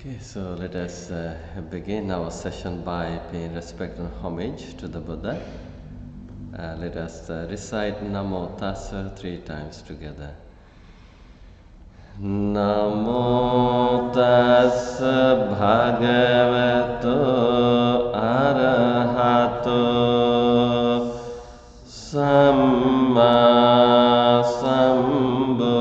Okay, so let us begin our session by paying respect and homage to the Buddha. Let us recite Namo Tassa 3 times together. Namo Tassa Bhagavato Arahato Samma Sambuddhassa.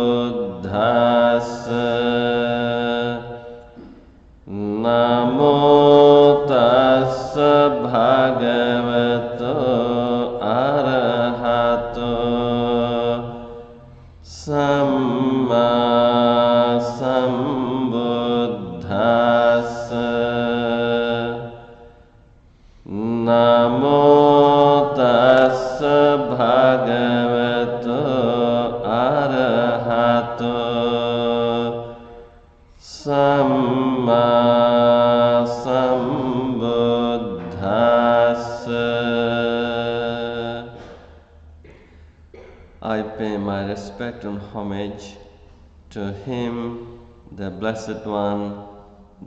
Namo tassa bhagavato arahato samma sambuddhassa. Namo tassa bhagavato arahato samma I pay my respect and homage to Him, the Blessed One,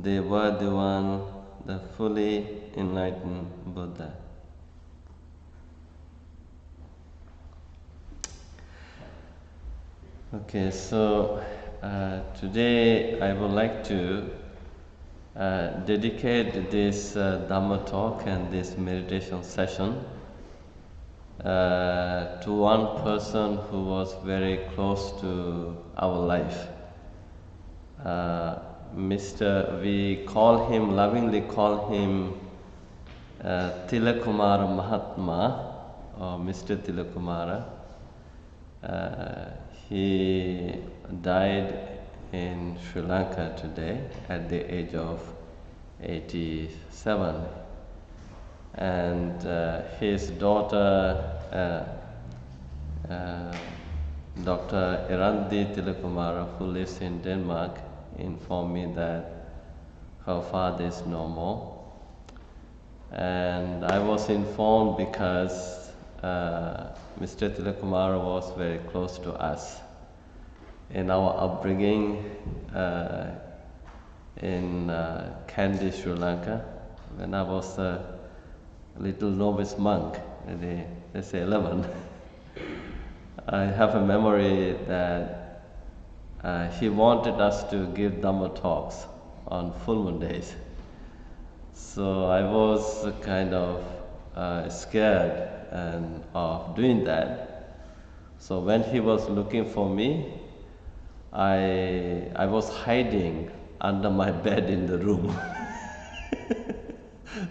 the Worthy One, the fully enlightened Buddha. Okay, so today I would like to dedicate this Dhamma talk and this meditation session to one person who was very close to our life. We lovingly call him Tilakumara Mahatma, or Mr. Tilakumara. He died in Sri Lanka today at the age of 87. And his daughter, Dr. Erandi Tilakumara, who lives in Denmark, informed me that her father is no more. And I was informed because Mr. Tilakumara was very close to us. In our upbringing in Kandy, Sri Lanka, when I was a little novice monk, they say 11, I have a memory that he wanted us to give Dhamma talks on full moon days. So I was kind of scared of doing that. So when he was looking for me, I was hiding under my bed in the room.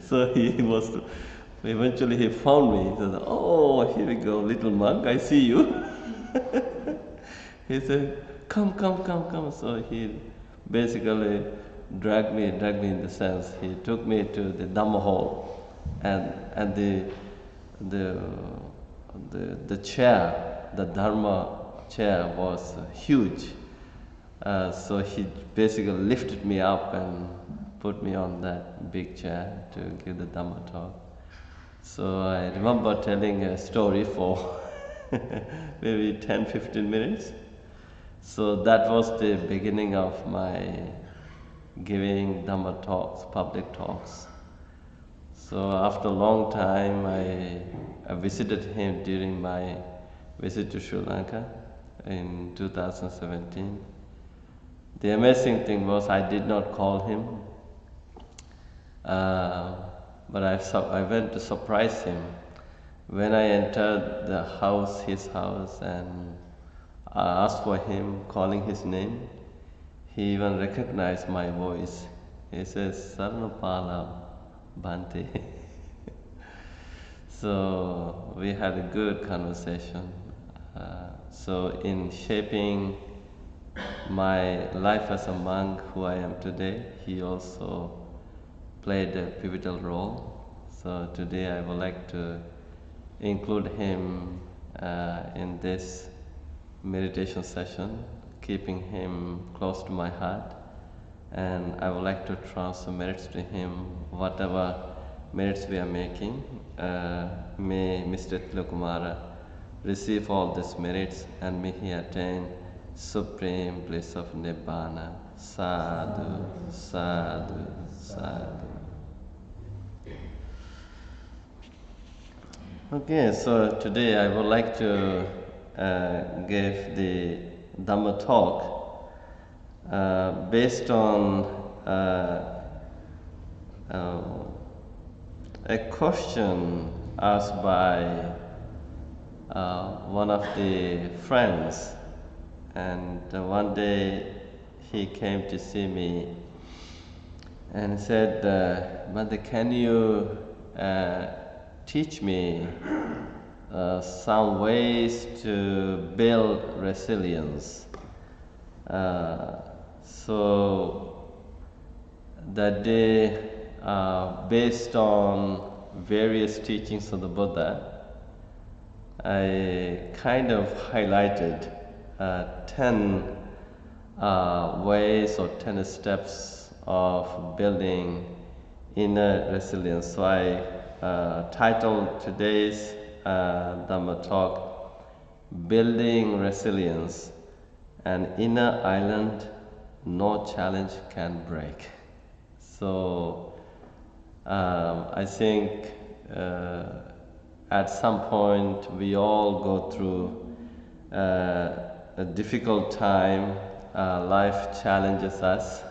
So eventually he found me. He said, "Oh, here we go, little monk, I see you." He said, come. So he basically dragged me in the sense, he took me to the Dhamma hall, and the chair, the Dharma chair was huge. So he basically lifted me up and put me on that big chair to give the Dhamma talk. So I remember telling a story for maybe 10-15 minutes. So that was the beginning of my giving Dhamma talks, public talks. So after a long time, I visited him during my visit to Sri Lanka in 2017. The amazing thing was I did not call him, but I went to surprise him. When I entered his house, and I asked for him, calling his name, he even recognized my voice. He says, "Saranapala, Bhante." So we had a good conversation. So in shaping my life as a monk, who I am today, he also played a pivotal role. So today I would like to include him in this meditation session, keeping him close to my heart. And I would like to transfer merits to him, whatever merits we are making. May Mr. Tilakumara receive all these merits, and may he attain supreme bliss of Nibbana sadhu, sadhu, sadhu. Okay, so today I would like to give the Dhamma talk based on a question asked by one of the friends, and one day he came to see me and said, Bhante, can you teach me some ways to build resilience? So that day, based on various teachings of the Buddha, I kind of highlighted 10 ways or 10 steps of building inner resilience. So I titled today's Dhamma talk, Building Resilience, an Inner Island No Challenge Can Break. So I think at some point we all go through a difficult time, life challenges us.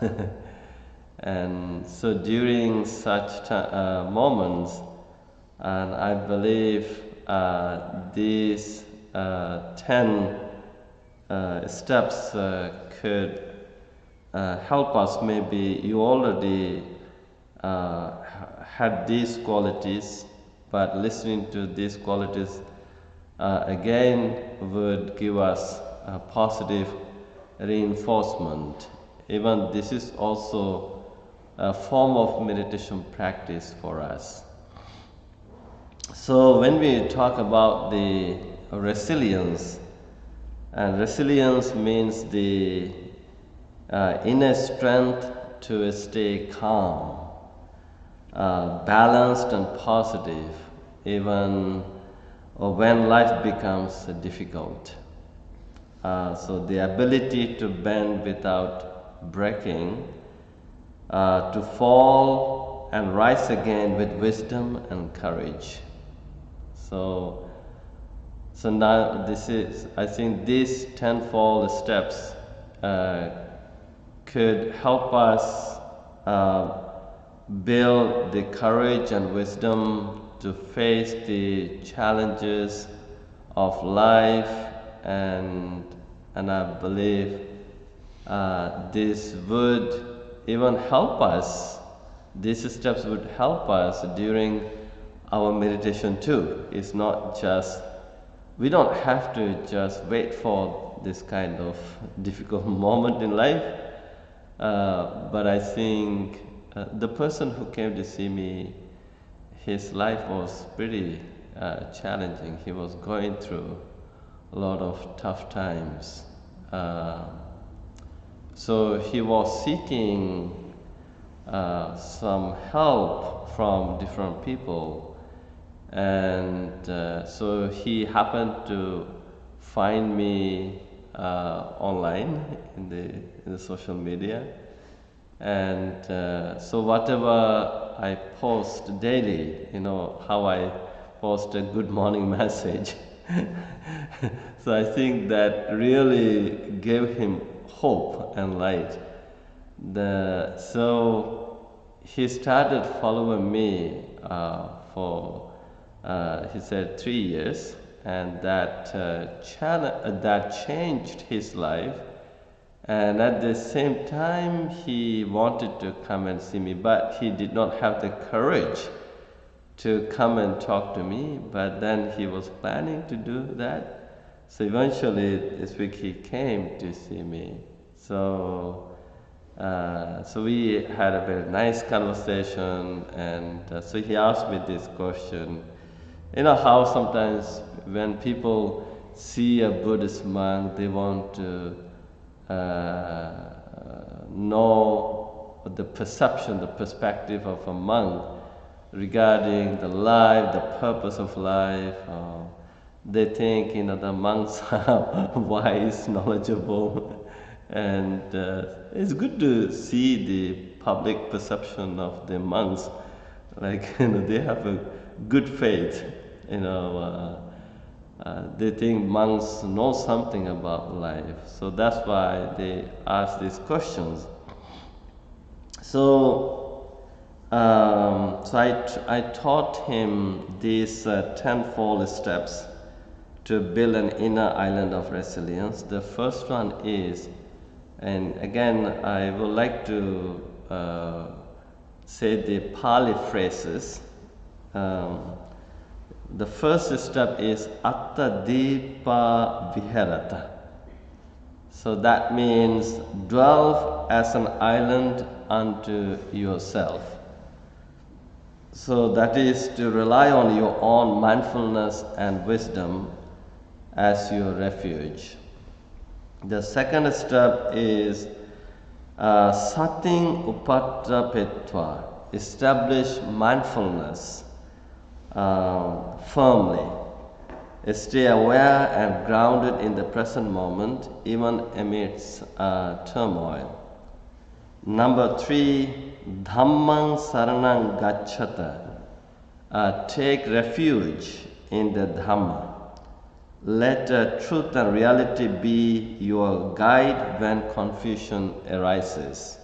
And so during such moments, and I believe these 10 steps could help us. Maybe you already had these qualities, but listening to these qualities again would give us a positive reinforcement. Even this is also a form of meditation practice for us. So when we talk about the resilience, and resilience means the inner strength to stay calm, balanced and positive, even when life becomes difficult. So the ability to bend without breaking, to fall and rise again with wisdom and courage. So now I think these 10-fold steps could help us build the courage and wisdom to face the challenges of life, and I believe this would even help us. These steps would help us during our meditation too. It's not just, we don't have to just wait for this kind of difficult moment in life, but I think the person who came to see me, his life was pretty challenging. He was going through a lot of tough times. So he was seeking some help from different people, and so he happened to find me online in the social media, and so whatever I post daily, how I post a good morning message. So I think that really gave him hope and light. So he started following me for he said 3 years, and that changed his life. And at the same time, he wanted to come and see me, but he did not have the courage to come and talk to me. But then he was planning to do that. So eventually, this week he came to see me. So we had a very nice conversation, and so he asked me this question. You know how sometimes when people see a Buddhist monk, they want to know the perception, the perspective of a monk regarding the life, the purpose of life. They think, the monks are wise, knowledgeable, And it's good to see the public perception of the monks. Like, they have a good faith. They think monks know something about life. So that's why they ask these questions. So I taught him these tenfold steps to build an inner island of resilience. The first one is, and again, I would like to say the Pali phrases. The first step is Atta Deepa Viharata. So that means dwell as an island unto yourself. So that is to rely on your own mindfulness and wisdom as your refuge. The second step is Sating Upatrapetva. Establish mindfulness firmly. Stay aware and grounded in the present moment, even amidst turmoil. Number 3, Dhammang Saranang Gacchata. Take refuge in the Dhamma. Let truth and reality be your guide when confusion arises.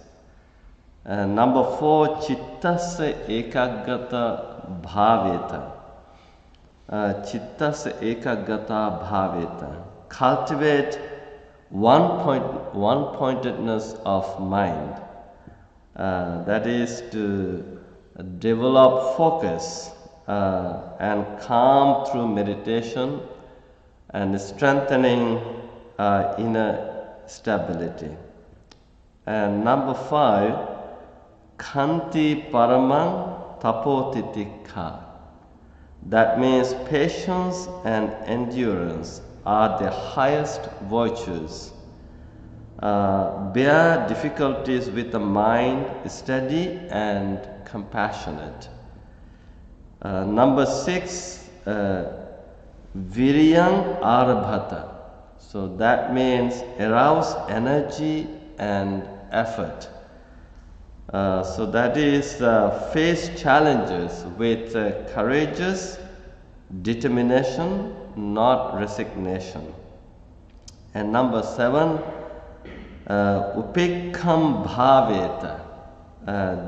Number 4, Chittasya Ekaggata Bhaveta. Chittasya Ekaggata Bhaveta. Cultivate one-pointedness of mind. That is to develop focus and calm through meditation and strengthening inner stability. And number 5, Khanti Paramang Tapotitikha. That means patience and endurance are the highest virtues. Bear difficulties with a mind steady and compassionate. Number 6, Viryang Arabhata. So that means arouse energy and effort. So that is face challenges with courageous determination, not resignation. And number 7, Upekkam Bhaveta.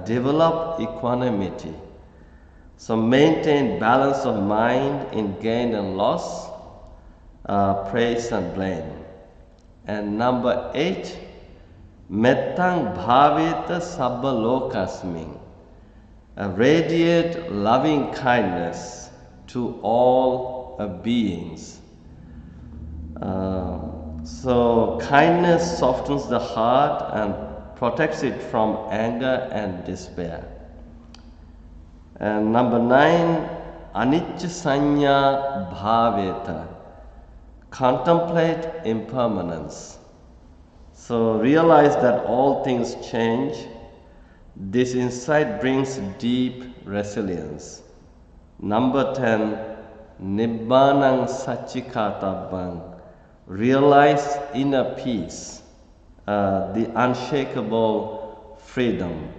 Develop equanimity. So maintain balance of mind in gain and loss, praise and blame. And number 8, Mettang Bhaveta Sabba Lokasming. Radiate loving kindness to all beings. So kindness softens the heart and protects it from anger and despair. And number 9, Anicca Sanya Bhaveta. Contemplate impermanence. So realize that all things change. This insight brings deep resilience. Number 10, Nibbanang Sachikatabang. Realize inner peace, the unshakable freedom.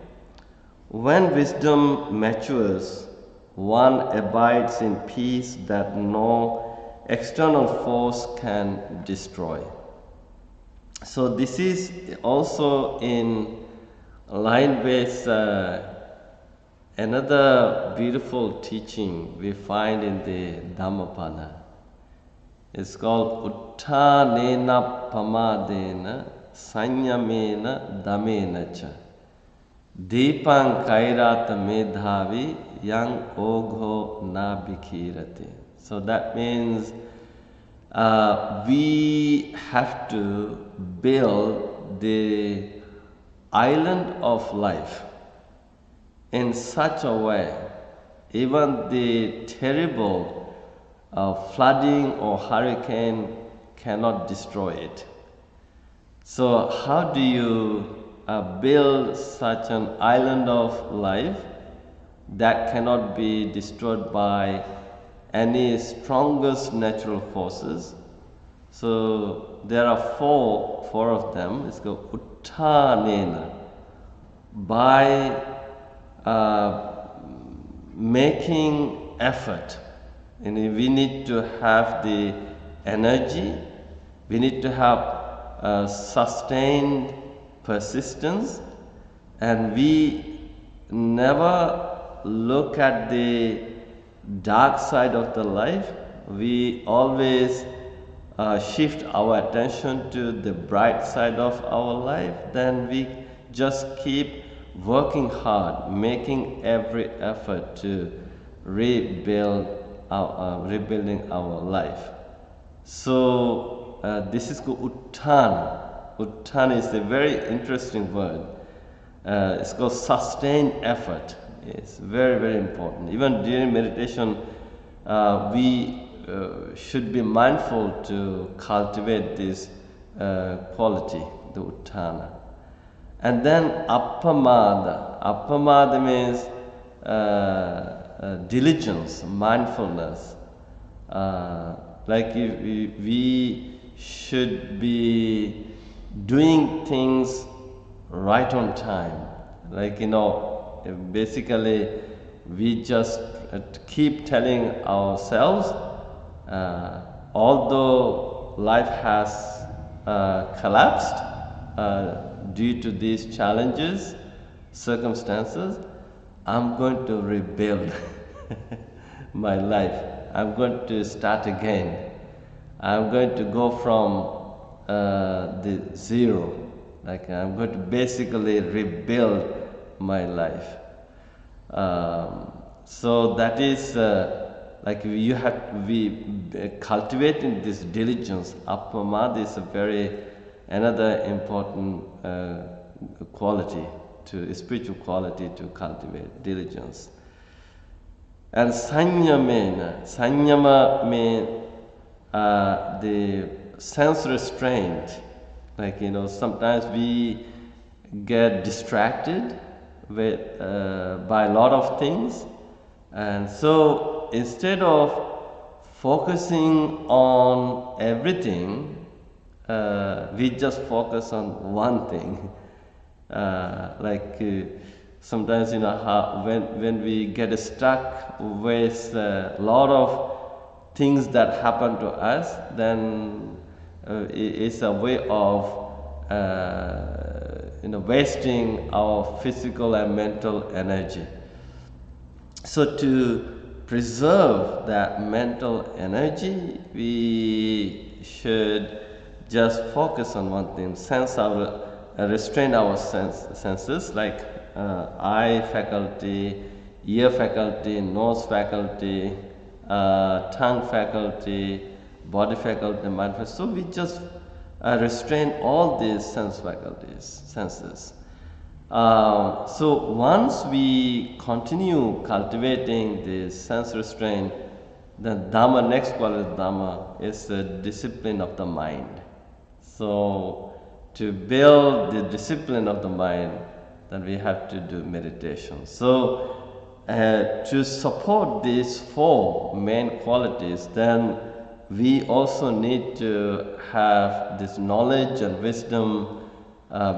When wisdom matures, one abides in peace that no external force can destroy. So this is also in line with another beautiful teaching we find in the Dhammapada. It's called Uttanena Pamadena Sanyamena Dhammena Cha. Deepang Kairata Medhavi Yang Ogho Na Bhikhirati. So that means we have to build the island of life in such a way, even the terrible flooding or hurricane cannot destroy it. So how do you build such an island of life that cannot be destroyed by any strongest natural forces? So there are four of them. It's called Uttanena. By making effort, and we need to have the energy, we need to have sustained persistence, and we never look at the dark side of the life. We always shift our attention to the bright side of our life. Then we just keep working hard, making every effort to rebuilding our life. So this is called Utthana. Utthana is a very interesting word. It's called sustained effort. It's very, very important. Even during meditation, we should be mindful to cultivate this quality, the Utthana. And then Appamada. Appamada means diligence, mindfulness. Like we should be doing things right on time. Like, basically we just keep telling ourselves, although life has collapsed due to these challenges, circumstances, I'm going to rebuild my life. I'm going to start again. I'm going to go from the zero. Like, I'm going to basically rebuild my life. So that is like you have to be cultivating this diligence. Appamada is another important quality, spiritual quality to cultivate, diligence. And sanyama means the sense restraint. Like, sometimes we get distracted by a lot of things, and so instead of focusing on everything, we just focus on one thing. Sometimes, how when we get stuck with a lot of things that happen to us, then it's a way of wasting our physical and mental energy. So to preserve that mental energy, we should just focus on one thing, restrain our senses, like eye faculty, ear faculty, nose faculty, tongue faculty, body faculty, mind faculty. So we just restrain all these senses. So once we continue cultivating this sense restraint, the Dhamma, next quality of Dhamma, is the discipline of the mind. So to build the discipline of the mind, then we have to do meditation. So to support these four main qualities, then we also need to have this knowledge and wisdom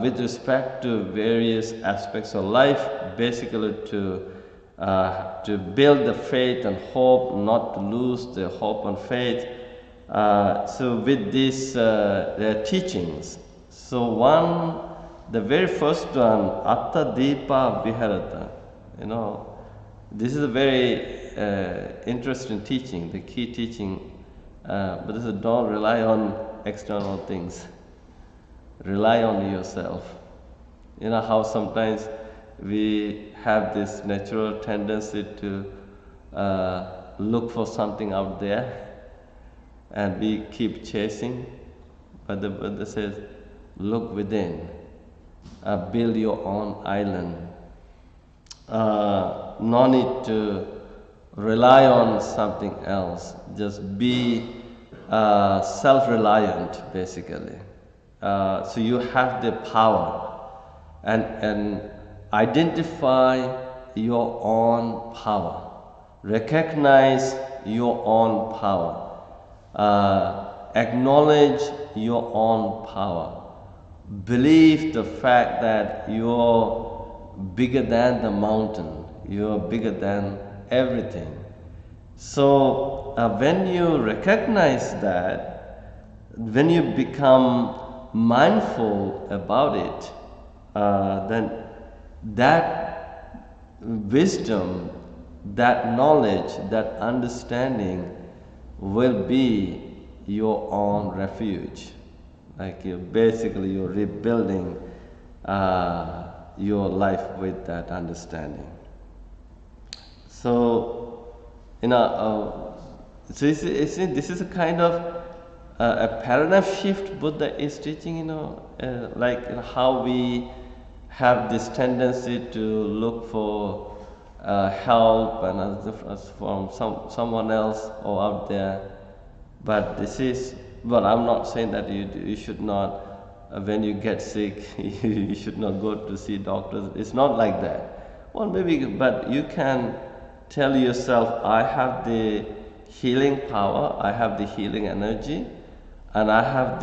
with respect to various aspects of life, basically to build the faith and hope, not to lose the hope and faith. So with these teachings, so the very first one, Atta Deepa Viharata, this is a very interesting teaching, the key teaching. But this is, don't rely on external things. Rely on yourself. How sometimes we have this natural tendency to look for something out there, and we keep chasing. But the Buddha says, look within. Build your own island. No need to rely on something else. Just be self-reliant, basically. So you have the power, and identify your own power. Recognize your own power. acknowledge your own power. Believe the fact that you're bigger than the mountain, you're bigger than everything. So when you recognize that, when you become mindful about it, then that wisdom, that knowledge, that understanding will be your own refuge. Like you're rebuilding your life with that understanding. So, so this is a kind of a paradigm shift Buddha is teaching. How we have this tendency to look for help and from someone else or out there. But I'm not saying that you should not, when you get sick, you should not go to see doctors. It's not like that. Well, maybe, but you can tell yourself, I have the healing power, I have the healing energy, and I have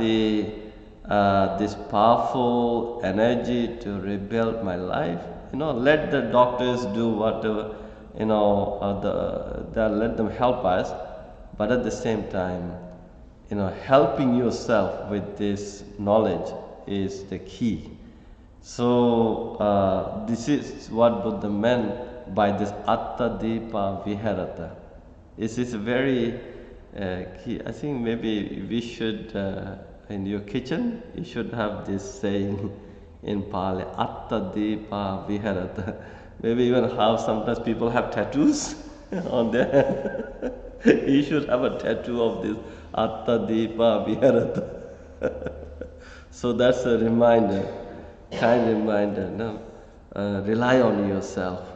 this powerful energy to rebuild my life. Let the doctors do whatever, let them help us, but at the same time, helping yourself with this knowledge is the key. So this is what Buddha meant by this Atta Deepa Viharata. This is very key. I think maybe we should, in your kitchen, you should have this saying in Pali, Atta Deepa Viharata. Maybe even have, sometimes people have tattoos on their you should have a tattoo of this Atta Deepa Viharata. So that's a reminder, kind reminder. No? Rely on yourself,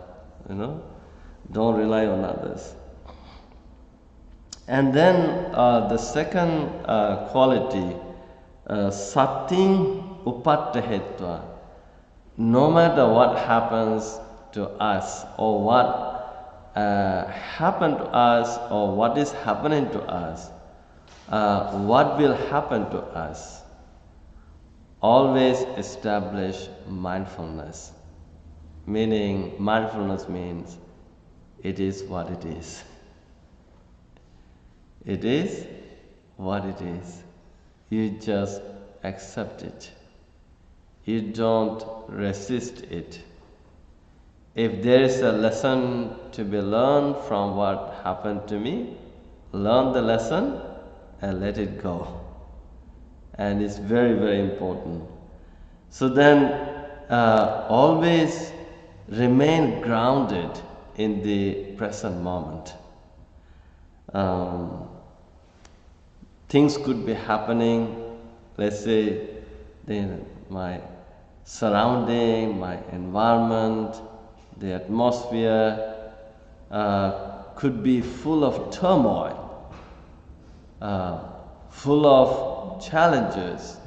don't rely on others. And then the second quality, Sating Upattahetva. No matter what happens to us or what happened to us or what is happening to us, what will happen to us, always establish mindfulness. Meaning, mindfulness means it is what it is. It is what it is. You just accept it. You don't resist it. If there is a lesson to be learned from what happened to me, learn the lesson and let it go. And it's very, very important. So then, always remain grounded in the present moment. Things could be happening, let's say, my surrounding, my environment, the atmosphere could be full of turmoil, full of challenges.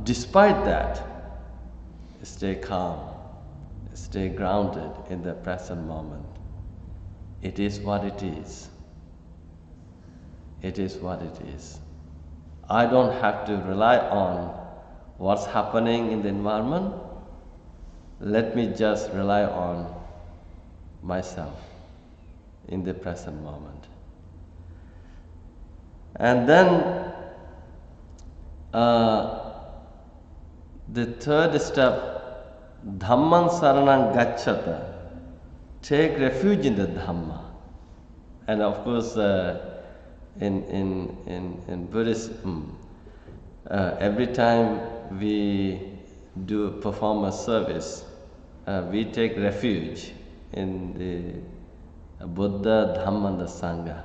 Despite that, stay calm, stay grounded in the present moment. It is what it is. It is what it is. I don't have to rely on what's happening in the environment. Let me just rely on myself in the present moment. And then the third step, Dhammang Saranang Gacchata. Take refuge in the Dhamma. And of course, in Buddhism, every time we perform a service, we take refuge in the Buddha, Dhamma, and the Sangha.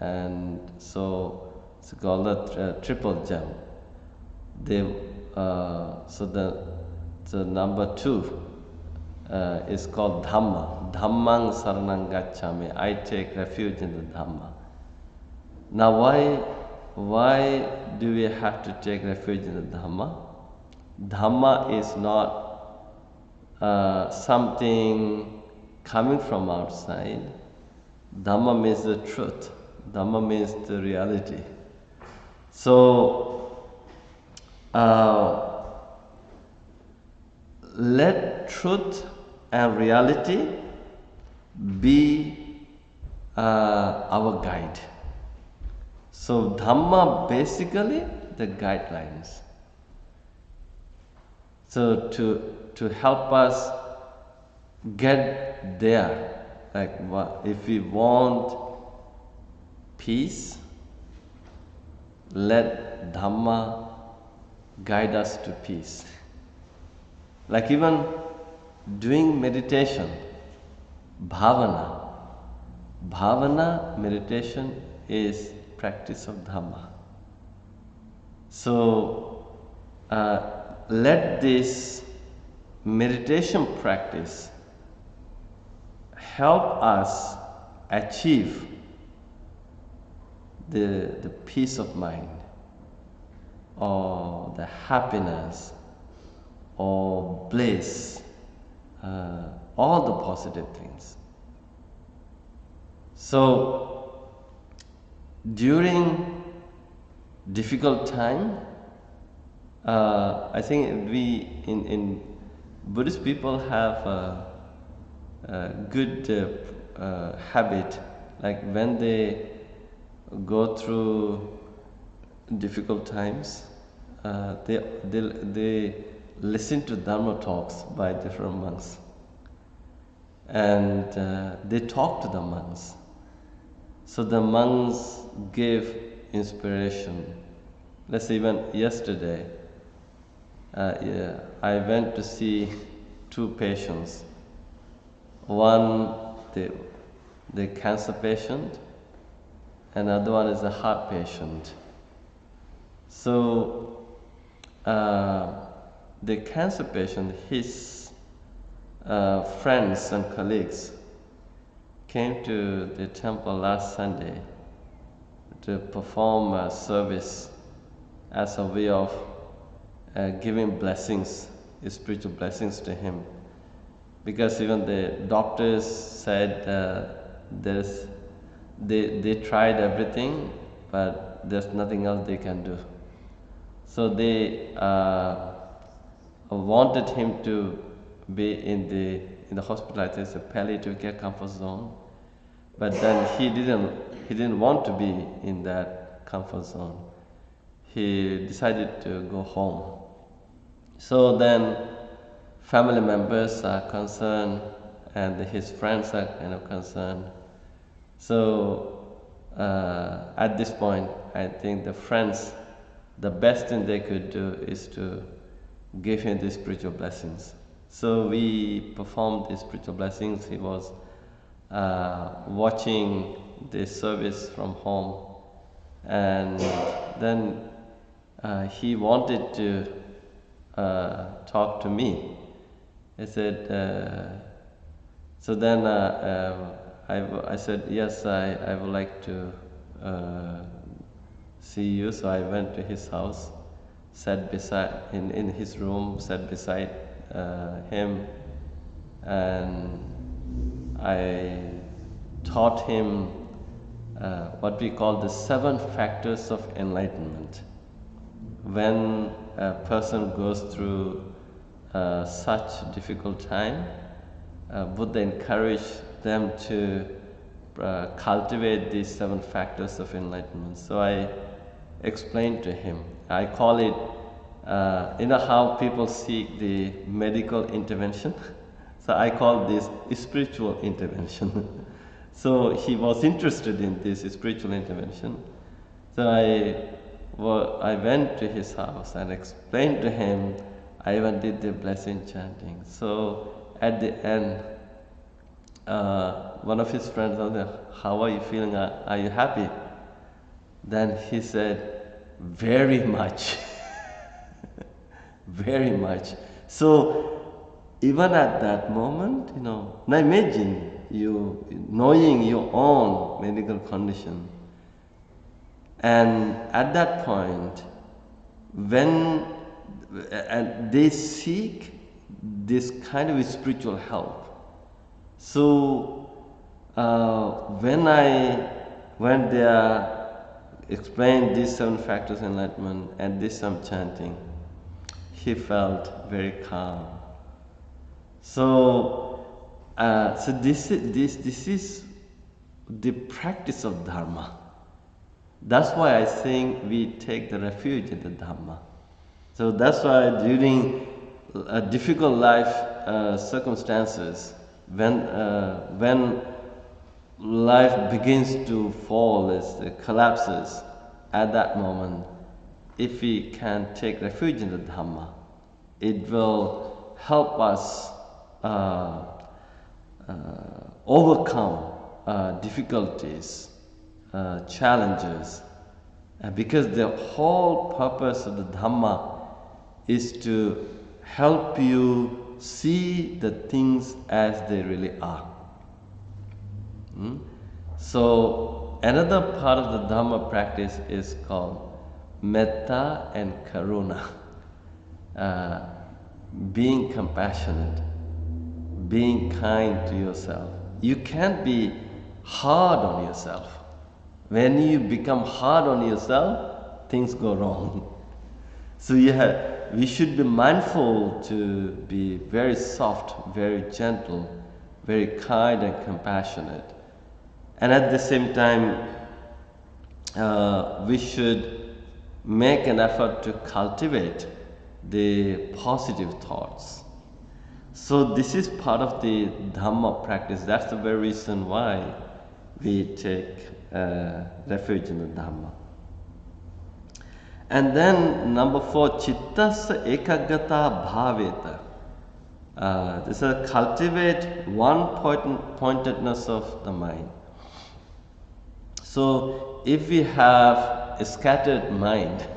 And so it's called the triple gem. So number 2 is called Dhamma. Dhammang Saranang Gacchami. I take refuge in the Dhamma. Now why do we have to take refuge in the Dhamma? Dhamma is not something coming from outside. Dhamma means the truth, Dhamma means the reality. So, let truth and reality be our guide. So, Dhamma basically the guidelines. So, to help us get there, like if we want peace, let Dhamma guide us to peace. Like even doing meditation, bhavana meditation is practice of Dhamma. So let this meditation practice help us achieve the peace of mind, or the happiness, or bliss, all the positive things. So during difficult time, I think we in Buddhist people have a good habit, like when they go through difficult times, they listen to Dhamma talks by different monks, and they talk to the monks. So the monks give inspiration. Let's say even yesterday, I went to see two patients. One, the cancer patient, and another one is a heart patient. So the cancer patient, his friends and colleagues came to the temple last Sunday to perform a service as a way of giving blessings, spiritual blessings to him. Because even the doctors said they tried everything, but there's nothing else they can do. So they wanted him to be in the hospital, I think it's a palliative care comfort zone. But then he didn't want to be in that comfort zone. He decided to go home. So then family members are concerned, and his friends are kind of concerned. So at this point, I think the friends, the best thing they could do is to give him these spiritual blessings. So we performed these spiritual blessings. He was watching the service from home, and then he wanted to talk to me. He said, so then I said, yes, I would like to see you. So I went to his house, sat beside, in his room, sat beside him, and I taught him what we call the 7 factors of enlightenment. When a person goes through such difficult time, Buddha encouraged them to cultivate these 7 factors of enlightenment. So I explained to him. I call it, you know how people seek the medical intervention? So I call this spiritual intervention. So he was interested in this spiritual intervention. So I went to his house and explained to him. I even did the blessing chanting. So at the end, one of his friends asked, how are you feeling? Are you happy? Then he said, very much. Very much. So even at that moment, now imagine you knowing your own medical condition. And at that point, when they seek this kind of spiritual help. So when when they are explained these 7 factors of enlightenment and this some chanting, he felt very calm. So, this is the practice of Dharma. That's why I think we take the refuge in the Dhamma. So that's why during difficult life circumstances, when life begins to fall, it collapses, at that moment, if we can take refuge in the Dhamma, it will help us overcome difficulties, challenges, because the whole purpose of the Dhamma is to help you see the things as they really are. So another part of the Dhamma practice is called metta and karuna, being compassionate, being kind to yourself. You can't be hard on yourself. When you become hard on yourself, things go wrong. So we should be mindful to be very soft, very gentle, very kind and compassionate. And at the same time, we should make an effort to cultivate the positive thoughts. So this is part of the Dhamma practice. That's the very reason why we take refuge in the Dhamma. And then number 4, chittassa ekagata bhaveta. This is cultivate one-pointedness of the mind. So if we have a scattered mind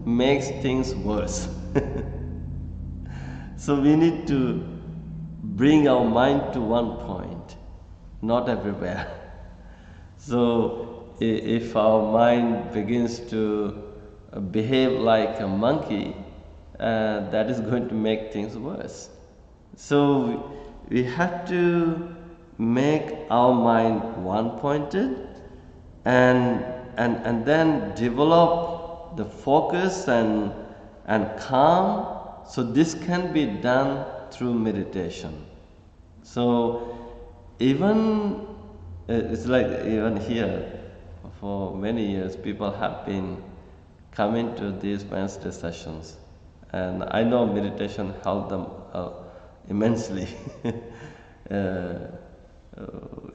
makes things worse. So we need to bring our mind to one point, not everywhere. So if our mind begins to behave like a monkey, that is going to make things worse. So we have to make our mind one-pointed and then develop the focus and calm. So this can be done through meditation. So even it's like even here, for many years, people have been coming to these Wednesday sessions, and I know meditation helped them immensely.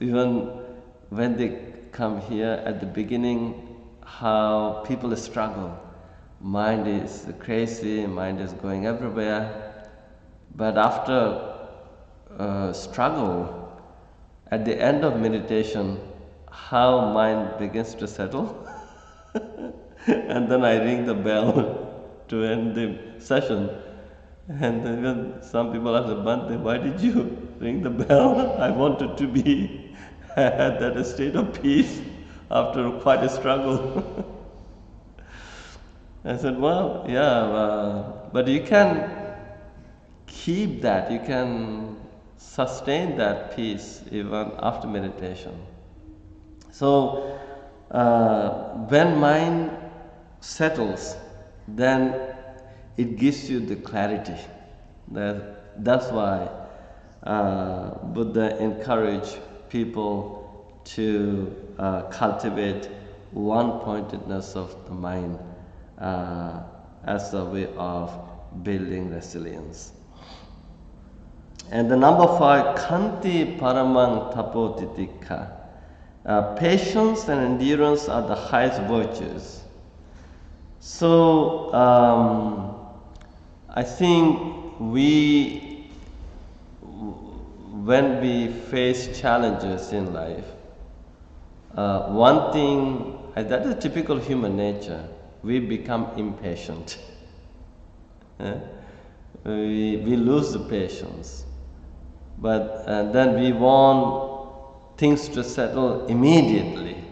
Even when they come here at the beginning, how people struggle. Mind is crazy, mind is going everywhere. But after struggle, at the end of meditation, how mind begins to settle. And then I ring the bell to end the session. And then some people ask, Bhante, why did you ring the bell? I wanted to be at that state of peace after quite a struggle. I said, well, yeah, but you can keep that, you can sustain that peace even after meditation. So when mind settles, then it gives you the clarity. That's why Buddha encouraged people to cultivate one-pointedness of the mind as a way of building resilience. And the number 5, Khanti Paramang Tapotitikha. Patience and endurance are the highest virtues. So I think when we face challenges in life, one thing, that is typical human nature, we become impatient. We lose the patience. But then we want things to settle immediately.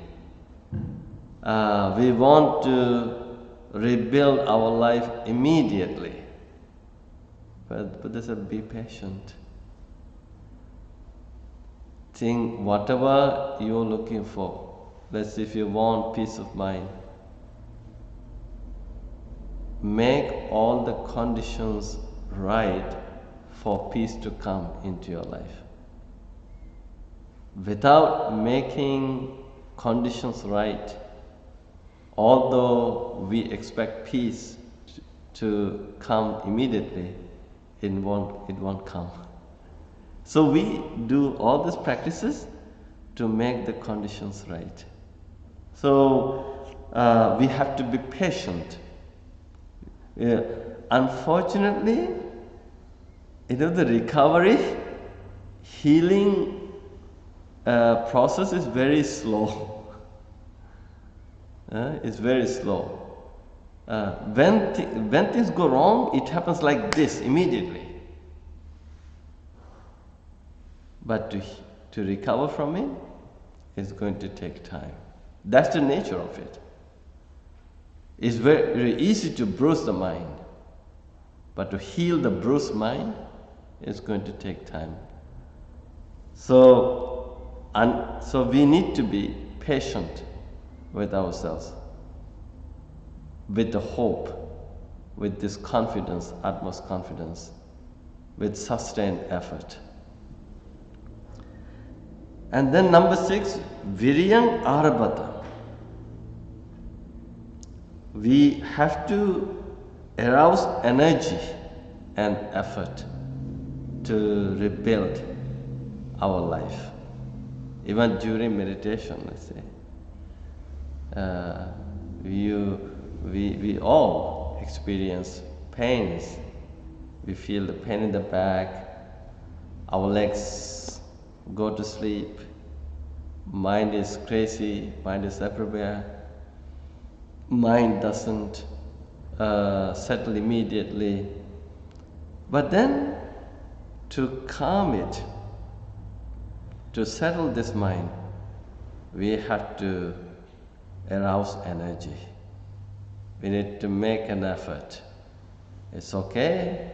We want to rebuild our life immediately. But Buddha said, be patient. think whatever you're looking for, let's say if you want peace of mind, make all the conditions right for peace to come into your life. Without making conditions right, although we expect peace to come immediately, it won't come. So we do all these practices to make the conditions right. So we have to be patient. Unfortunately, the recovery, healing process is very slow. It's very slow. When things go wrong, it happens like this immediately. But to recover from it, it's going to take time. That's the nature of it. It's very, very easy to bruise the mind, but to heal the bruised mind is going to take time. So we need to be patient with ourselves, with the hope, with this confidence, utmost confidence, with sustained effort. And then number 6, Viryam Arabhata. We have to arouse energy and effort to rebuild our life. Even during meditation, let's say, we all experience pains. We feel the pain in the back, our legs go to sleep, mind is crazy, mind is everywhere, mind doesn't settle immediately. But then to calm it, to settle this mind, we have to arouse energy. We need to make an effort. It's okay,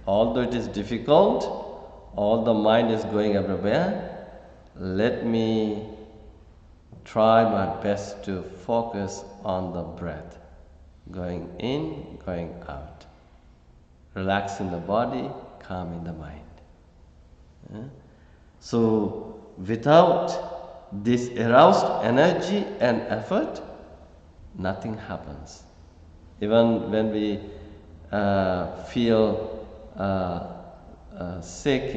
although it is difficult, all the mind is going everywhere, let me try my best to focus on the breath, going in, going out, relaxing the body, calming the mind. So without this aroused energy and effort, nothing happens. Even when we feel sick,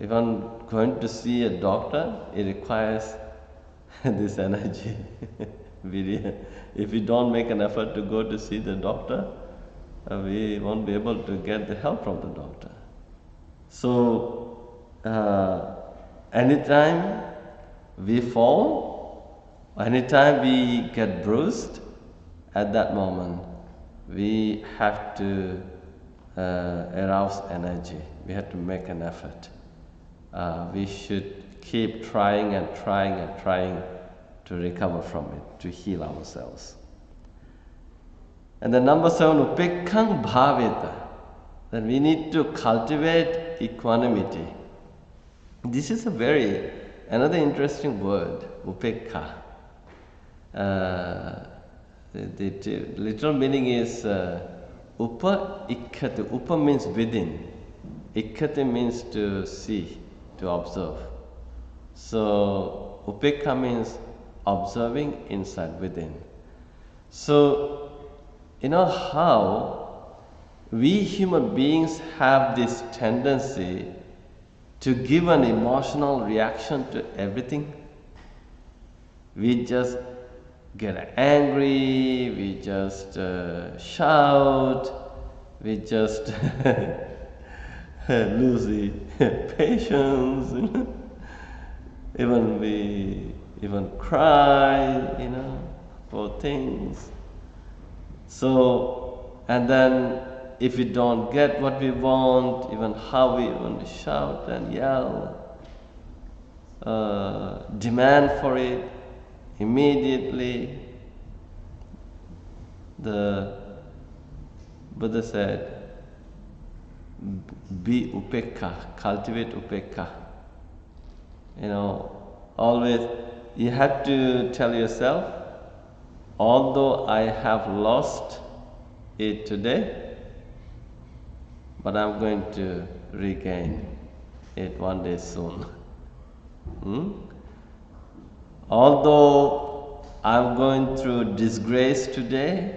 even going to see a doctor, it requires this energy. If we don't make an effort to go to see the doctor, we won't be able to get the help from the doctor. So, anytime we fall, anytime we get bruised, at that moment, we have to arouse energy. We have to make an effort. We should keep trying and trying and trying to recover from it, to heal ourselves. And then number 7, upekkhaṃ bhāveta. Then we need to cultivate equanimity. This is another interesting word, upekkha. The literal meaning is upa ikkhati. Upa means within. Ikkhati means to see, to observe. So upekkha means observing inside, within. So how we human beings have this tendency to give an emotional reaction to everything. We just get angry, we just shout, we just lose the patience, even cry, for things. So, and then if we don't get what we want, even how we want to shout and yell, demand for it immediately. The Buddha said, be upekkha, cultivate upekkha. Always you have to tell yourself, although I have lost it today, but I'm going to regain it one day soon. Although I'm going through disgrace today,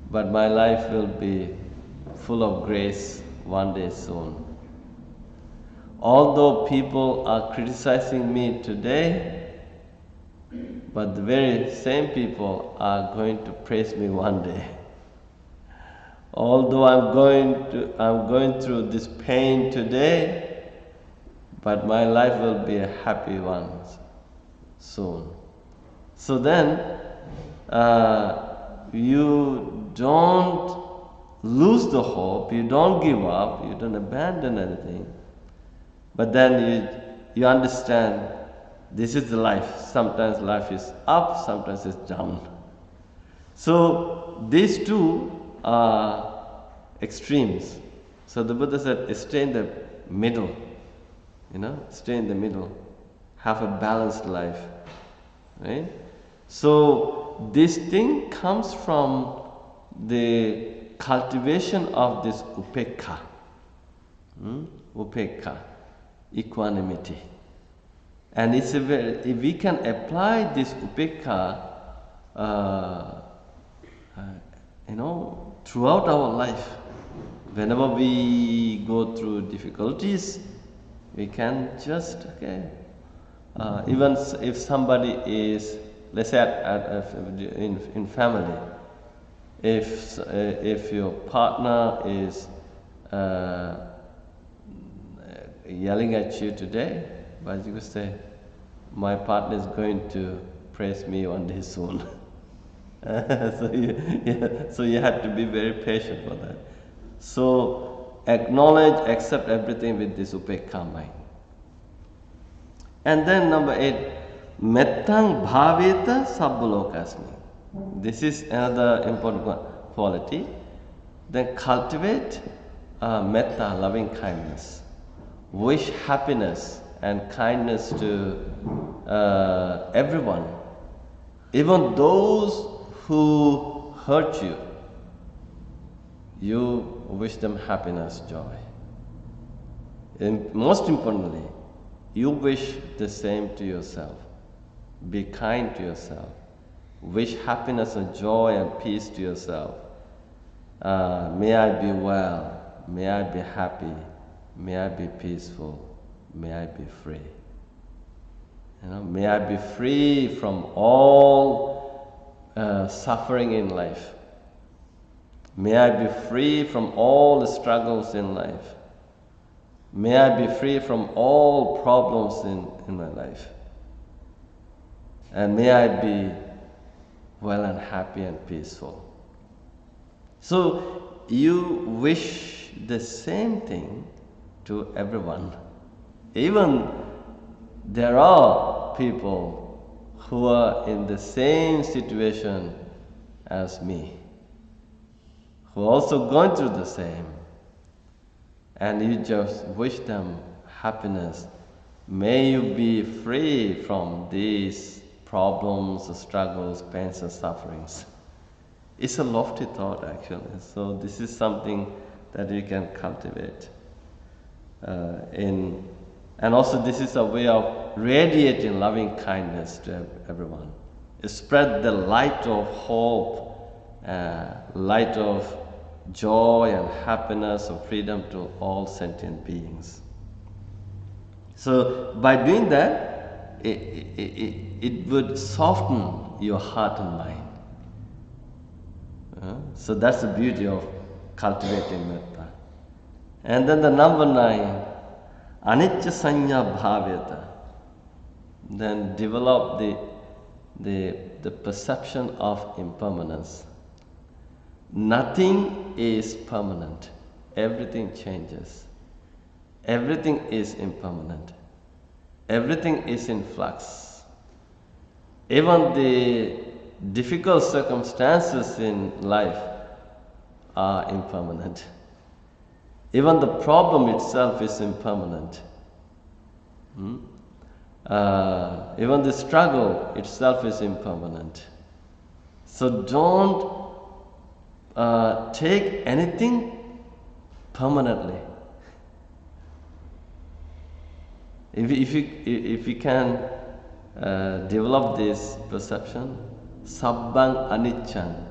but my life will be full of grace one day soon. Although people are criticizing me today, but the very same people are going to praise me one day. Although I'm going through this pain today, but my life will be a happy one soon. So then, you don't lose the hope, you don't give up, you don't abandon anything, but then you understand this is the life. Sometimes life is up, sometimes it's down. So these two are extremes. So the Buddha said, stay in the middle, stay in the middle, have a balanced life, right? So this thing comes from the cultivation of this upekkha, upekkha, equanimity. And if we can apply this upekkha, throughout our life, whenever we go through difficulties, we can just, even if somebody is, let's say in family, if your partner is yelling at you today, but you could say, my partner is going to praise me one day soon. So you have to be very patient for that. So acknowledge, accept everything with this upekkha mind. And then number 8, mettang bhaveta sabbulokasmi. This is another important quality. Then cultivate metta, loving kindness. Wish happiness and kindness to everyone, even those who hurt you. You wish them happiness, joy. And most importantly, you wish the same to yourself. Be kind to yourself. Wish happiness and joy and peace to yourself. May I be well. May I be happy. May I be peaceful. May I be free. May I be free from all suffering in life. May I be free from all the struggles in life. May I be free from all problems in my life. And may I be well and happy and peaceful. So you wish the same thing to everyone. Even there are people who are in the same situation as me, who are also going through the same, and you just wish them happiness. May you be free from these problems, struggles, pains and sufferings. It's a lofty thought actually, so this is something that you can cultivate. And also this is a way of radiating loving kindness to everyone. Spread the light of hope, light of joy and happiness of freedom to all sentient beings. So by doing that, it would soften your heart and mind. So that's the beauty of cultivating metta. And then the number 9, anicca sanya bhaveta. Then develop the perception of impermanence. Nothing is permanent. Everything changes. Everything is impermanent. Everything is in flux. Even the difficult circumstances in life are impermanent. Even the problem itself is impermanent. Hmm? Even the struggle itself is impermanent. So don't take anything permanently. If you can develop this perception, sabbang aniccan,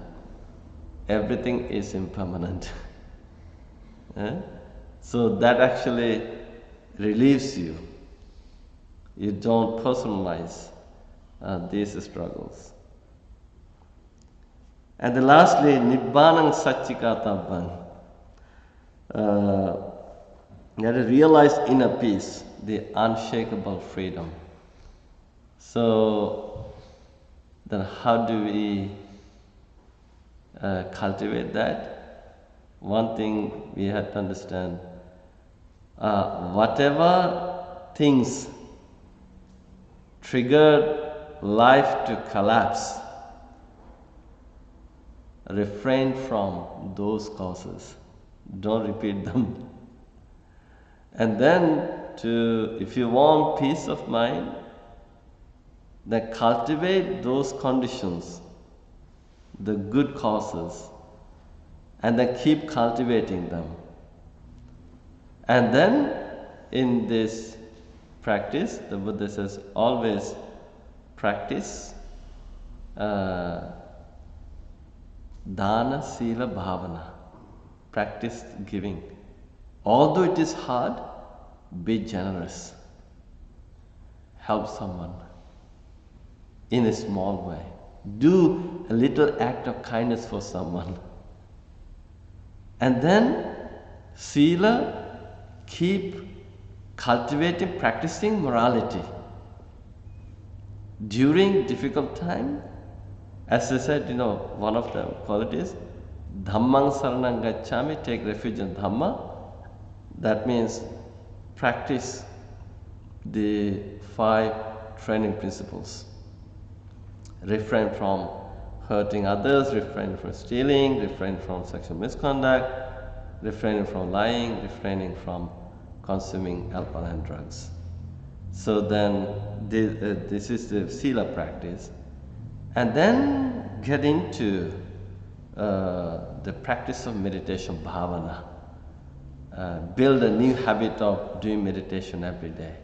everything is impermanent. Eh? So that actually relieves you. You don't personalize these struggles. And then lastly, Nibbanang Satchikatabang. You have to realize inner peace, the unshakable freedom. So then how do we cultivate that? One thing we have to understand, whatever things triggered life to collapse, refrain from those causes. Don't repeat them. And then if you want peace of mind, then cultivate those conditions, the good causes, and then keep cultivating them. And then in this practice, the Buddha says, always practice dana, sila, bhavana. Practice giving. Although it is hard, be generous. Help someone in a small way. Do a little act of kindness for someone. And then, sila, keep cultivating, practicing morality. During difficult time, as I said, one of the qualities, Dhammang saranang gacchami, take refuge in Dhamma. That means practice the 5 training principles. Refrain from hurting others, refrain from stealing, refrain from sexual misconduct, refraining from lying, refraining from consuming alcohol and drugs. So then this is the sila practice. And then get into the practice of meditation, bhavana. Build a new habit of doing meditation every day.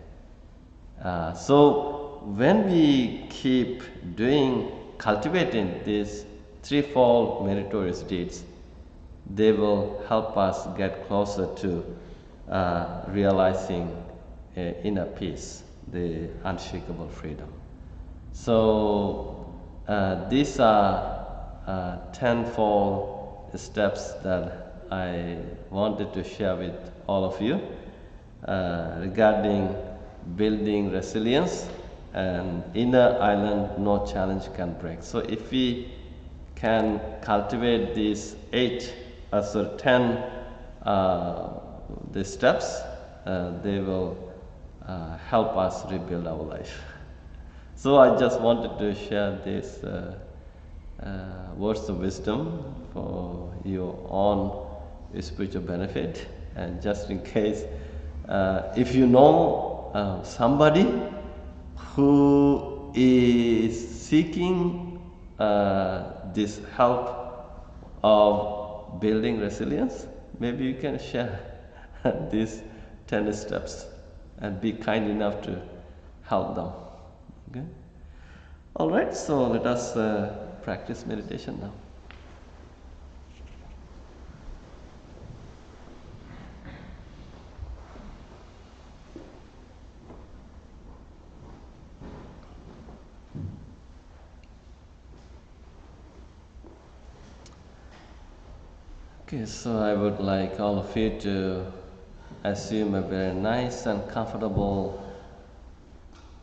So when we keep cultivating these 3-fold meritorious deeds, they will help us get closer to realizing inner peace, the unshakable freedom. So these are 10-fold steps that I wanted to share with all of you regarding building resilience and inner island no challenge can break. So if we can cultivate these 10 the steps, they will help us rebuild our life. So I just wanted to share these words of wisdom for your own spiritual benefit, and just in case if you know somebody who is seeking this help of building resilience, maybe you can share these 10 steps and be kind enough to help them. Okay? All right, so let us practice meditation now. Okay, so I would like all of you to assume a very nice and comfortable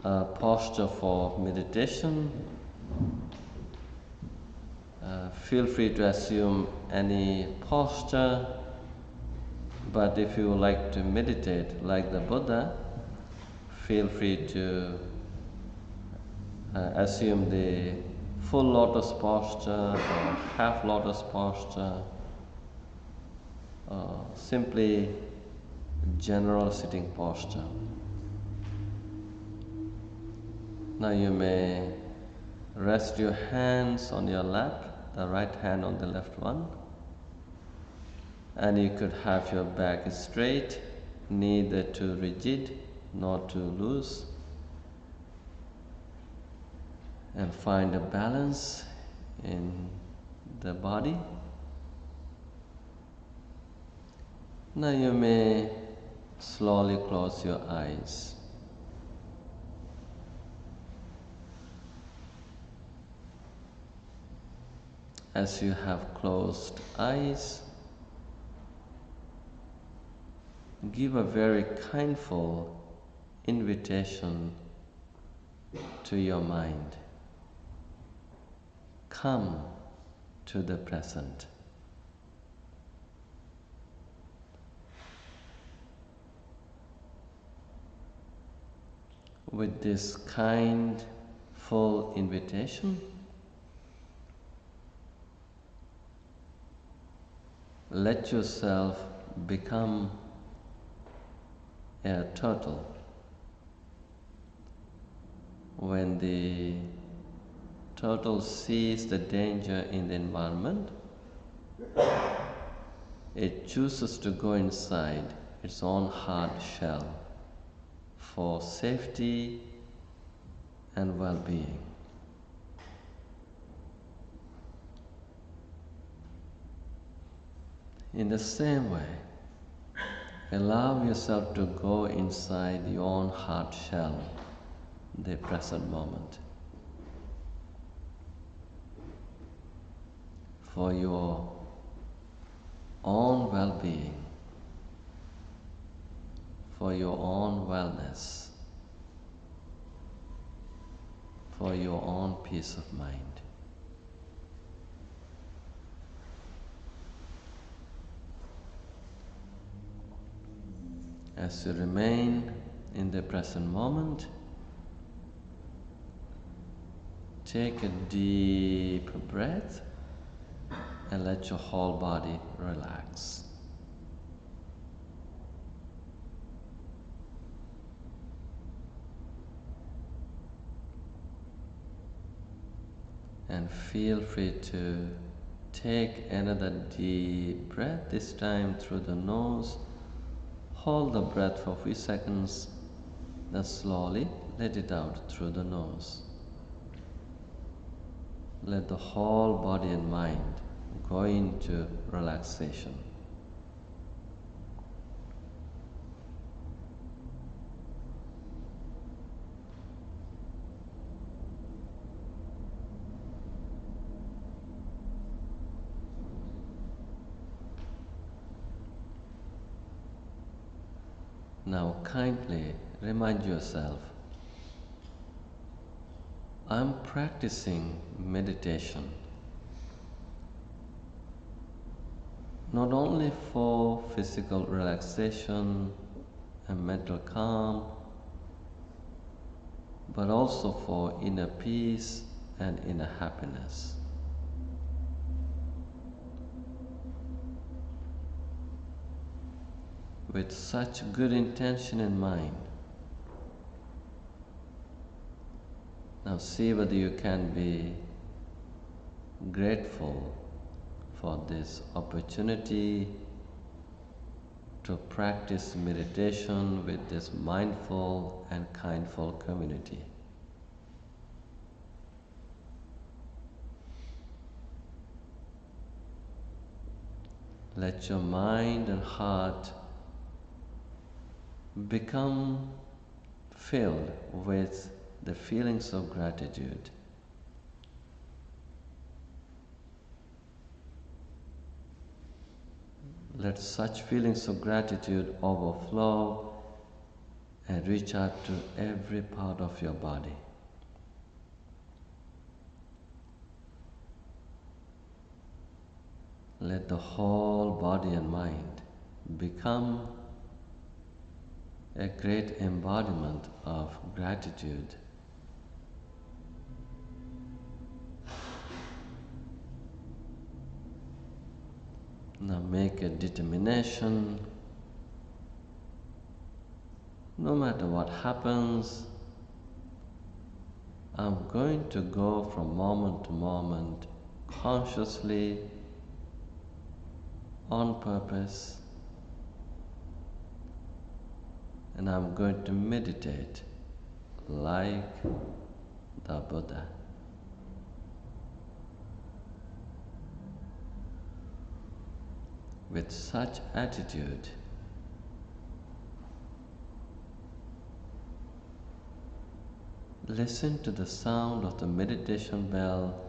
posture for meditation. Feel free to assume any posture, but if you would like to meditate like the Buddha, feel free to assume the full lotus posture or half lotus posture, or simply general sitting posture. Now you may rest your hands on your lap, the right hand on the left one. And you could have your back straight, neither too rigid nor too loose. And find a balance in the body. Now you may slowly close your eyes. As you have closed eyes, give a very kindful invitation to your mind. Come to the present. With this kind, full invitation, let yourself become a turtle. When the turtle sees the danger in the environment, it chooses to go inside its own hard shell for safety and well-being. In the same way, allow yourself to go inside your own hard shell, the present moment, for your own well-being, for your own wellness, for your own peace of mind. As you remain in the present moment, take a deep breath and let your whole body relax. And feel free to take another deep breath, this time through the nose. Hold the breath for a few seconds, then slowly let it out through the nose. Let the whole body and mind go into relaxation. Now kindly remind yourself, I'm practicing meditation not only for physical relaxation and mental calm, but also for inner peace and inner happiness. With such good intention in mind, now see whether you can be grateful for this opportunity to practice meditation with this mindful and kindful community. Let your mind and heart become filled with the feelings of gratitude. Let such feelings of gratitude overflow and reach out to every part of your body. Let the whole body and mind become a great embodiment of gratitude. Now make a determination, no matter what happens, I'm going to go from moment to moment consciously, on purpose, and I'm going to meditate like the Buddha. With such attitude, listen to the sound of the meditation bell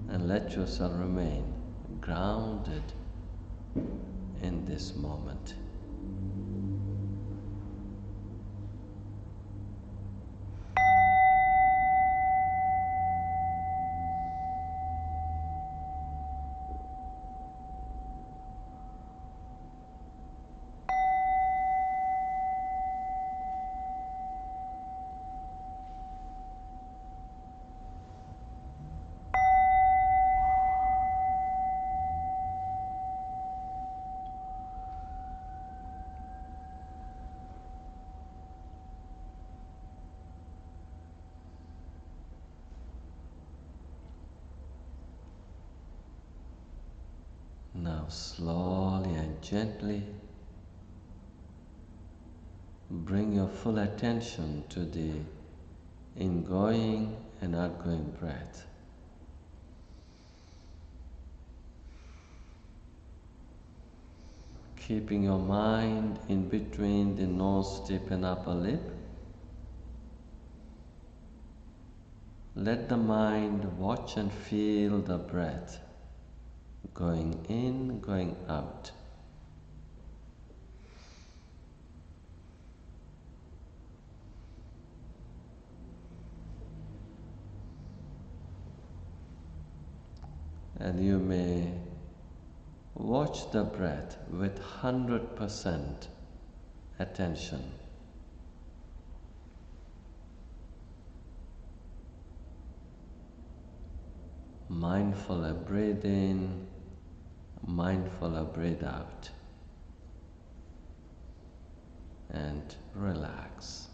and let yourself remain grounded in this moment. Now slowly and gently bring your full attention to the ingoing and outgoing breath. Keeping your mind in between the nose tip and upper lip, let the mind watch and feel the breath going in, going out. And you may watch the breath with 100% attention. Mindful of breathe in, mindful of breathe out, and relax.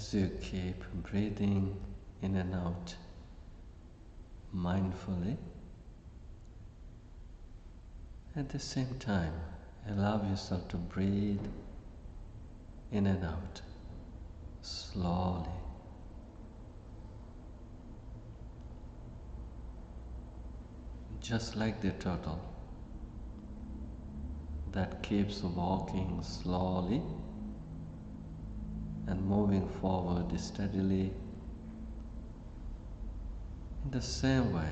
As you keep breathing in and out mindfully, at the same time, allow yourself to breathe in and out slowly. Just like the turtle that keeps walking slowly and moving forward steadily, in the same way,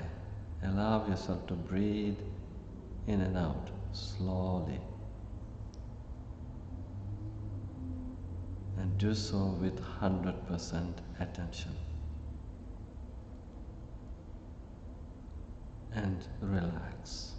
allow yourself to breathe in and out slowly, and do so with 100% attention, and relax.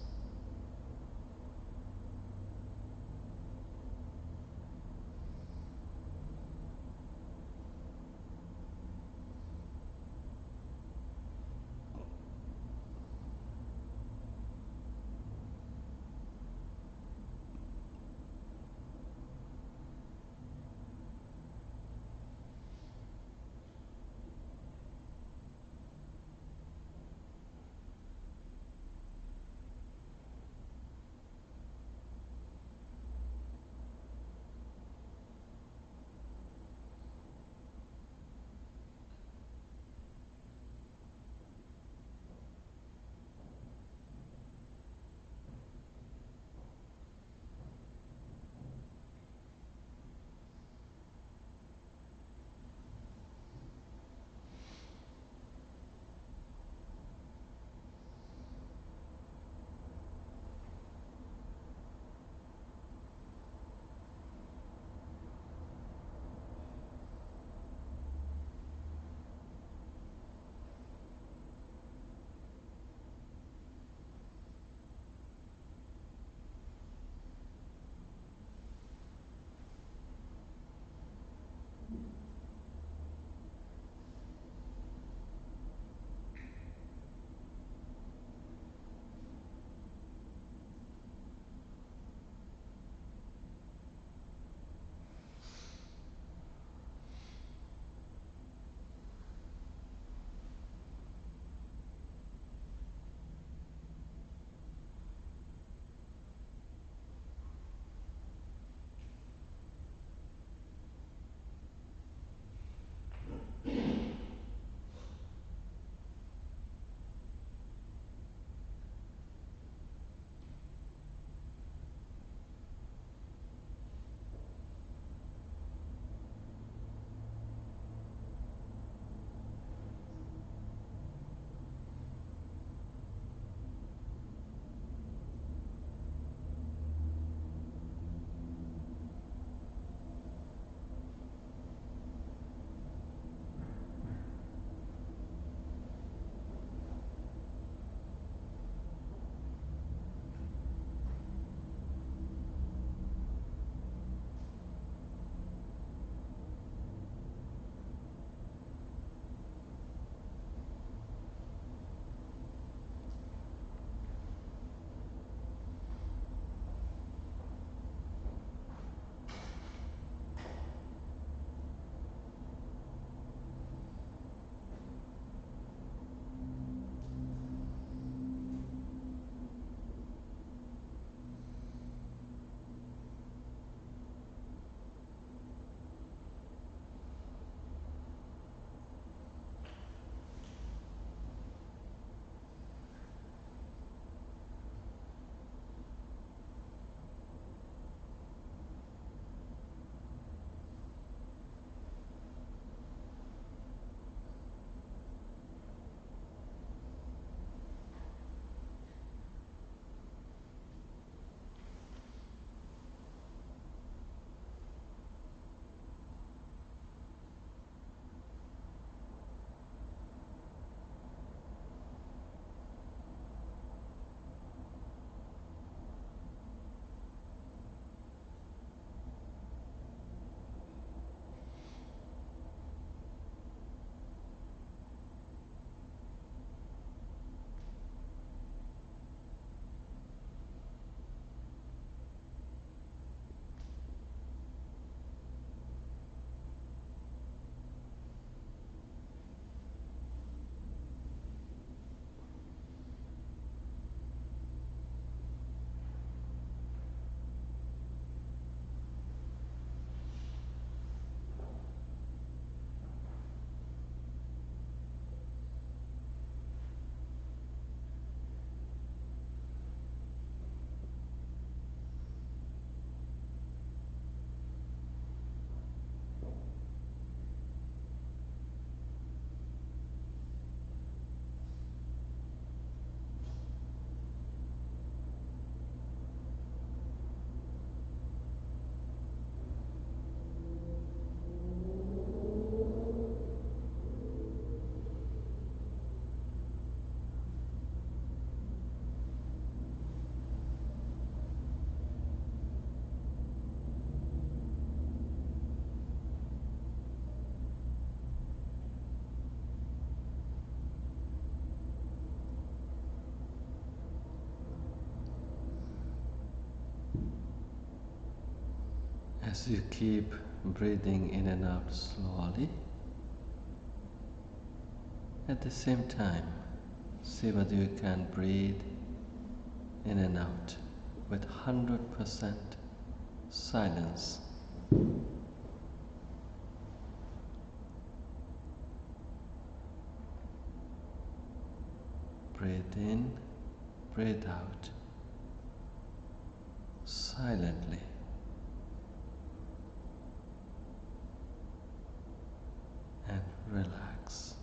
As you keep breathing in and out slowly, at the same time, see whether you can breathe in and out with 100% silence. Breathe in, breathe out silently. And relax.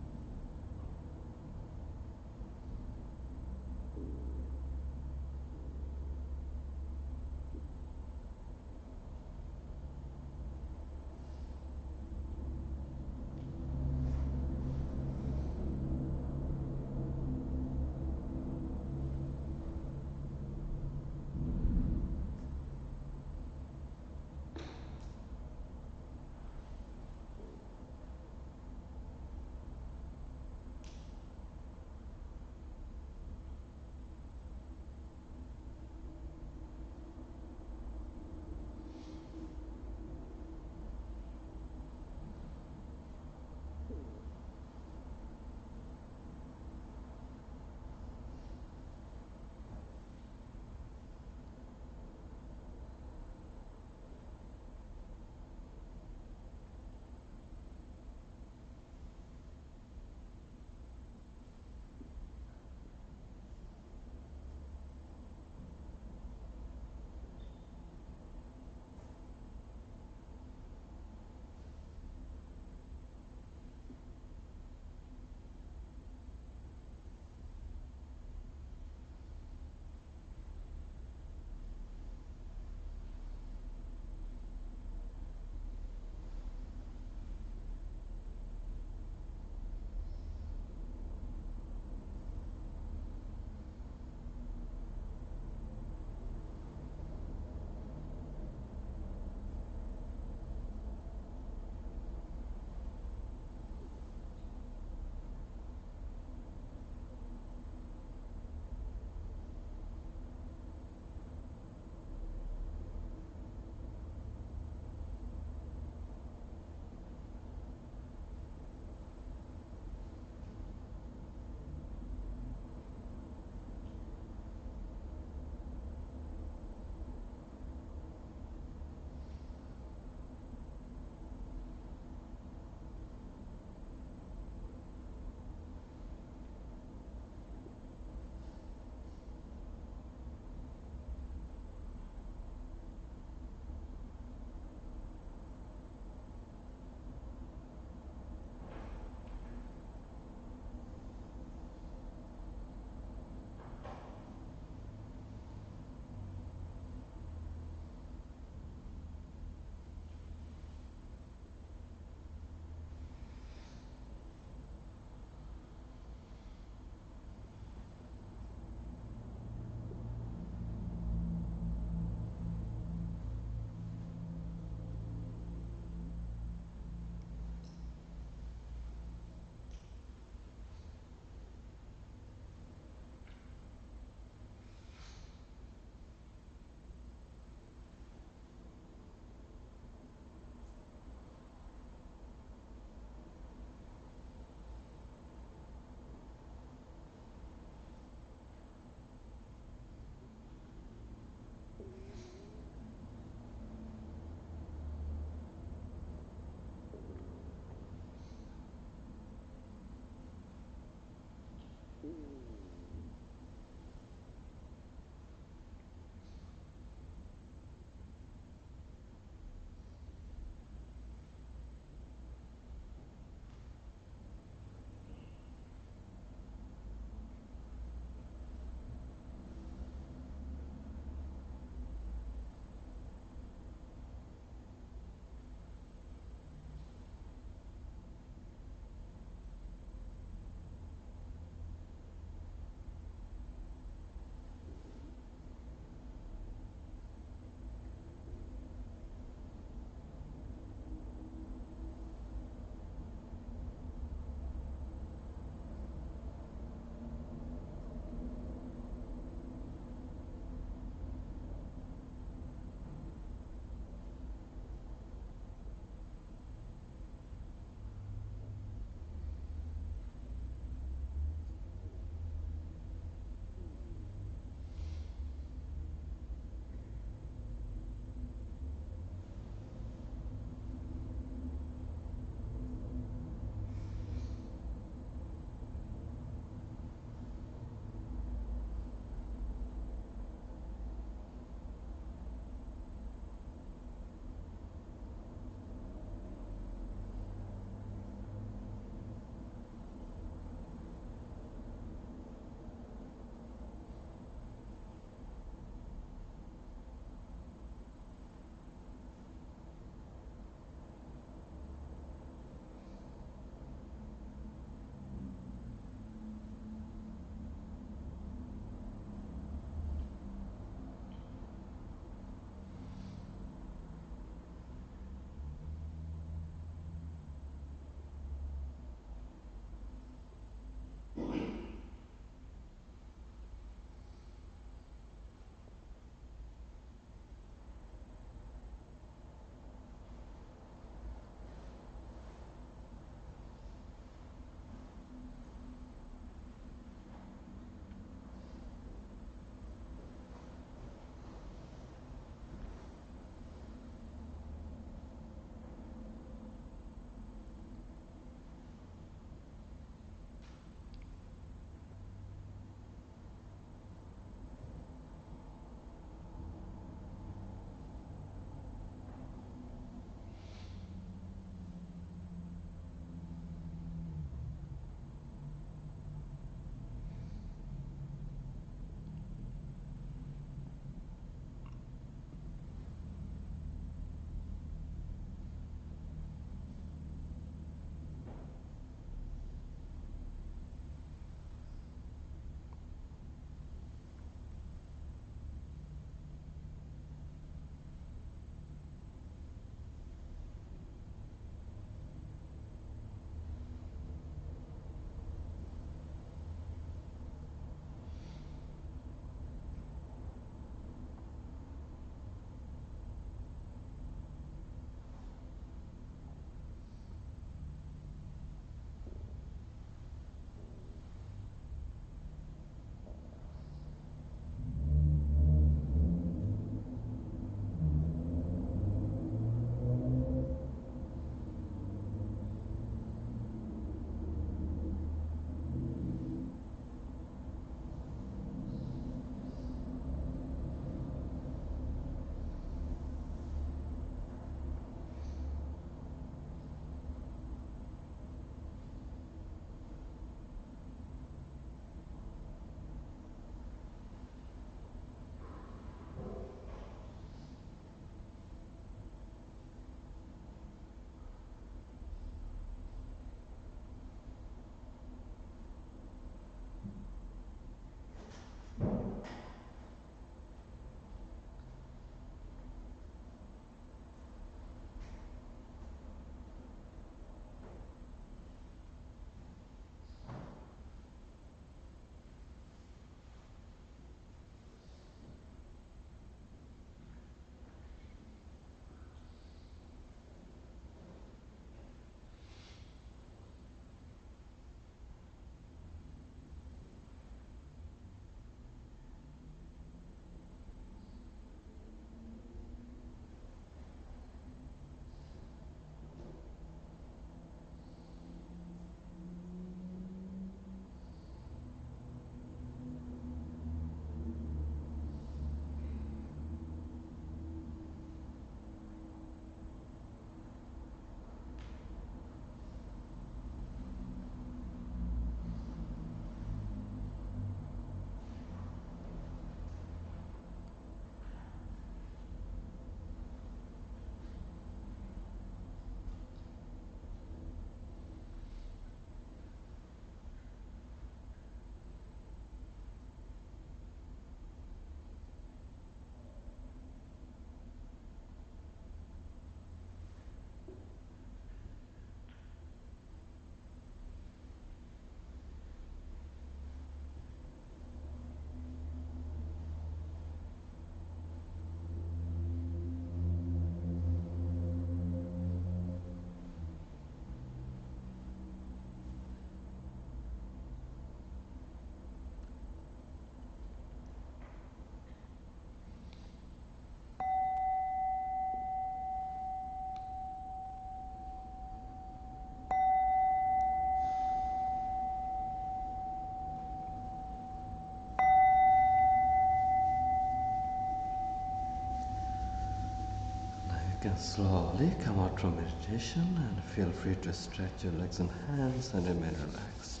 can slowly come out from meditation and feel free to stretch your legs and hands and remain relaxed.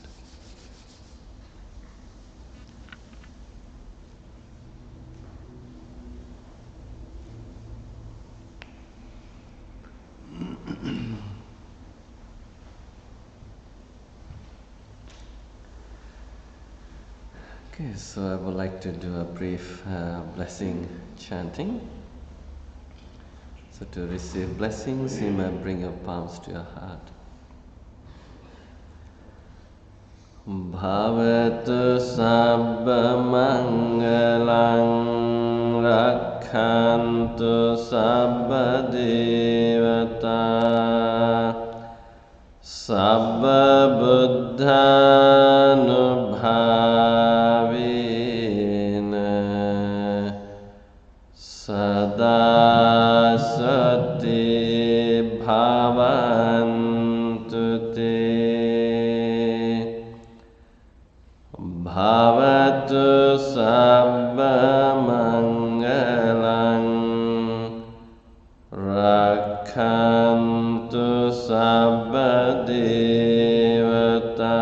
Okay, so I would like to do a brief blessing chanting. So to receive blessings, you may bring your palms to your heart. Bhavatu sabba mangalang rakhantu sabba devata sabba buddhanubhavena sada sati bhavantu te. Bhavatu sabba mangalang rakhantu sabba devata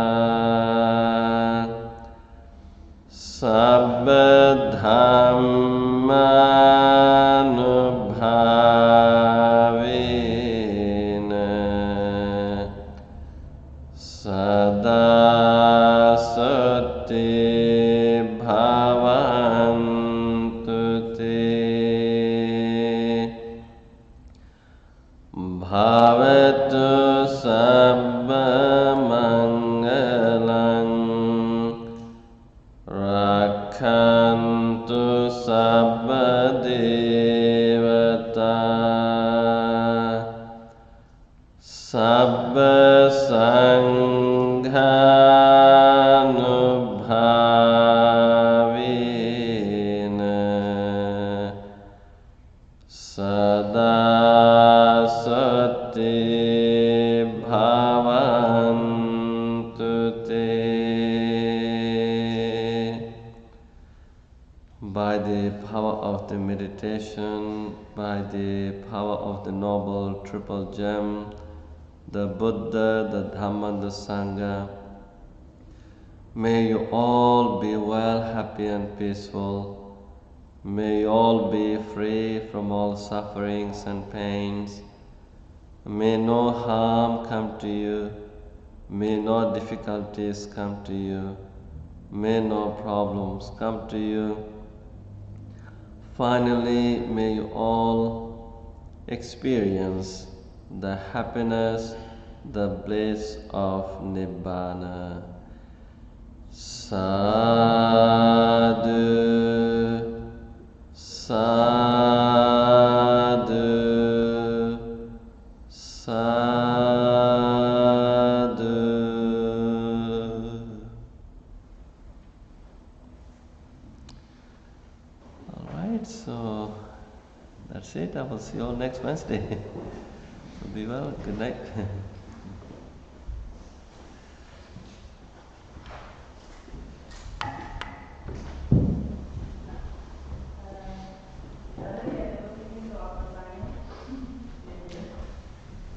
sabba dhammanubhavena sada sati bhavantu te. Bhavatu sabba mangalang rakhantu sabba devata sabba sanghanubhavena sada sati bhavantu te. By the power of the meditation, by the power of the noble triple gem, the Buddha, the Dhamma, the Sangha, may you all be well, happy and peaceful. May you all be free from all sufferings and pains. May no harm come to you. May no difficulties come to you. May no problems come to you. Finally, may you all experience the happiness, the bliss of Nibbana. Sadhu, sadhu, sadhu. All right, so that's it. I will see you all next Wednesday. So be well. Good night.